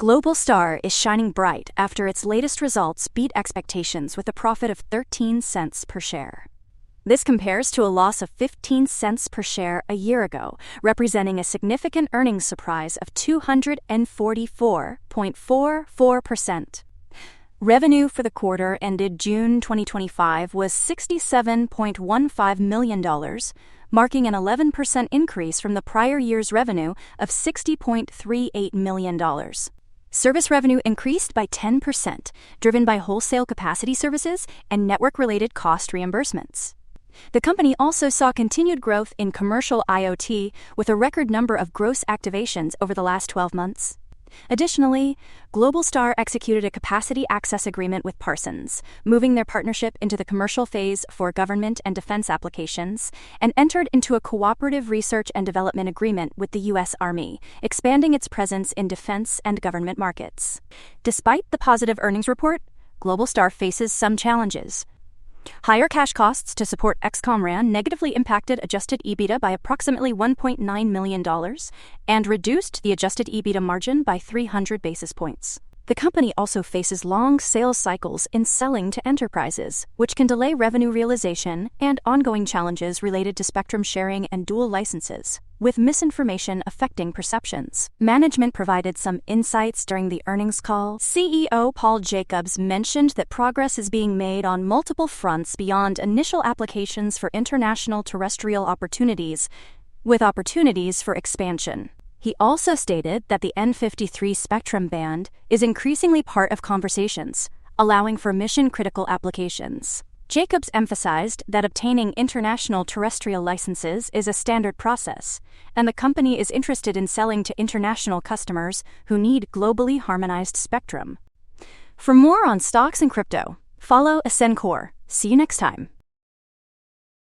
GlobalStar is shining bright after its latest results beat expectations with a profit of 13 cents per share. This compares to a loss of 15 cents per share a year ago, representing a significant earnings surprise of 244.44%. Revenue for the quarter ended June 2025 was $67.15 million, marking an 11% increase from the prior year's revenue of $60.38 million. Service revenue increased by 10%, driven by wholesale capacity services and network-related cost reimbursements. The company also saw continued growth in commercial IoT with a record number of gross activations over the last 12 months. Additionally, GlobalStar executed a capacity access agreement with Parsons, moving their partnership into the commercial phase for government and defense applications, and entered into a cooperative research and development agreement with the U.S. Army, expanding its presence in defense and government markets. Despite the positive earnings report, GlobalStar faces some challenges. Higher cash costs to support XCOM RAN negatively impacted adjusted EBITDA by approximately $1.9 million and reduced the adjusted EBITDA margin by 300 basis points. The company also faces long sales cycles in selling to enterprises, which can delay revenue realization, and ongoing challenges related to spectrum sharing and dual licenses, with misinformation affecting perceptions. Management provided some insights during the earnings call. CEO Paul Jacobs mentioned that progress is being made on multiple fronts beyond initial applications for international terrestrial opportunities, with opportunities for expansion. He also stated that the N53 spectrum band is increasingly part of conversations, allowing for mission-critical applications. Jacobs emphasized that obtaining international terrestrial licenses is a standard process, and the company is interested in selling to international customers who need globally harmonized spectrum. For more on stocks and crypto, follow Ascencore. See you next time.